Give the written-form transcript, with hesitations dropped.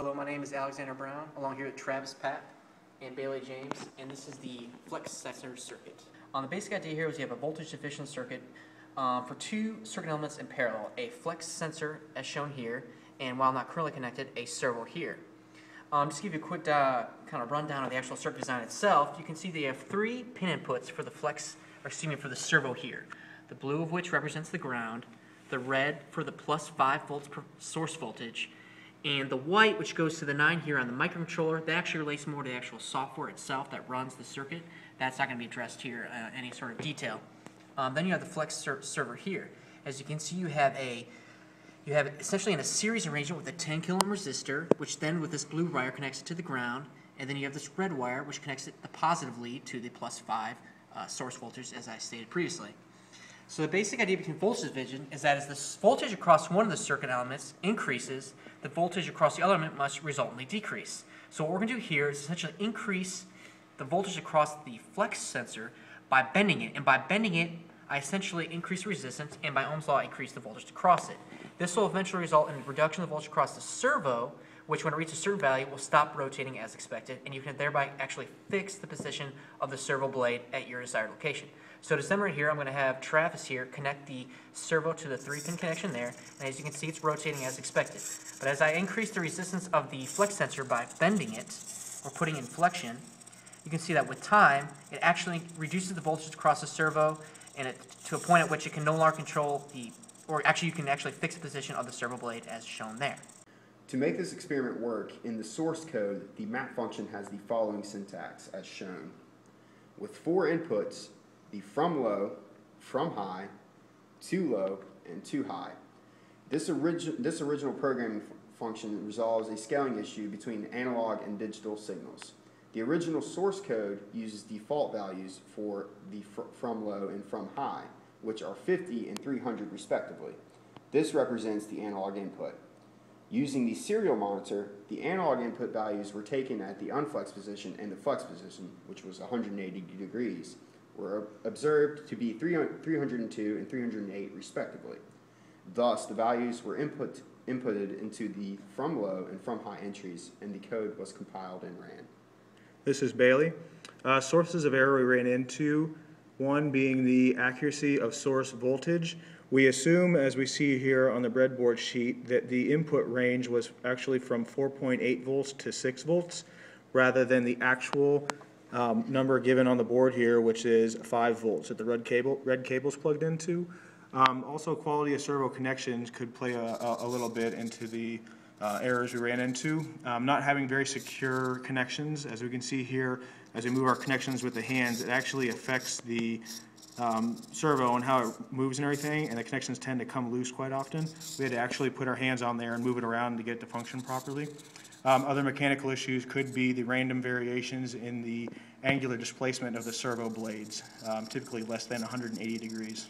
Hello, my name is Alexander Brown, along here with Travis Papp and Bailey James, and this is the flex sensor circuit. The basic idea here is you have a voltage deficient circuit for two circuit elements in parallel, a flex sensor as shown here, and while not currently connected, a servo here. Just to give you a quick kind of rundown of the actual circuit design itself, you can see they have three pin inputs for the for the servo here. The blue of which represents the ground, the red for the plus 5 volts per source voltage, and the white, which goes to the 9 here on the microcontroller, that actually relates more to the actual software itself that runs the circuit. That's not going to be addressed here in any sort of detail. Then you have the flex server here. As you can see, you have essentially in a series arrangement with a 10 kilo ohm resistor, which then with this blue wire connects it to the ground, and then you have this red wire which connects it positively to the plus 5 source voltage, as I stated previously. So the basic idea between voltage division is that as the voltage across one of the circuit elements increases, the voltage across the other element must resultantly decrease. So what we're going to do here is essentially increase the voltage across the flex sensor by bending it. And by bending it, I essentially increase the resistance, and by Ohm's law, I increase the voltage across it. This will eventually result in a reduction of the voltage across the servo, which when it reaches a certain value will stop rotating as expected, and you can thereby actually fix the position of the servo blade at your desired location. So to demonstrate here, I'm going to have Travis here connect the servo to the 3-pin connection there, and as you can see, it's rotating as expected. But as I increase the resistance of the flex sensor by bending it, or putting in flexion, you can see that with time, it actually reduces the voltage across the servo and to a point at which it can no longer control you can actually fix the position of the servo blade as shown there. To make this experiment work, in the source code, the map function has the following syntax as shown. With 4 inputs, the from low, from high, to low, and to high. This original programming function resolves a scaling issue between analog and digital signals. The original source code uses default values for the from low and from high, which are 50 and 300 respectively. This represents the analog input. Using the serial monitor, the analog input values were taken at the unflex position and the flex position, which was 180 degrees, were observed to be 302 and 308 respectively. Thus, the values were inputted into the from low and from high entries, and the code was compiled and ran. This is Bailey. Sources of error we ran into, one being the accuracy of source voltage. We assume, as we see here on the breadboard sheet, that the input range was actually from 4.8 volts to 6 volts, rather than the actual number given on the board here, which is 5 volts that the red cable's plugged into. Also, quality of servo connections could play a little bit into the errors we ran into. Not having very secure connections, as we can see here, as we move our connections with the hands, it actually affects the servo and how it moves and everything, and the connections tend to come loose quite often. We had to actually put our hands on there and move it around to get it to function properly. Other mechanical issues could be the random variations in the angular displacement of the servo blades, typically less than 180 degrees.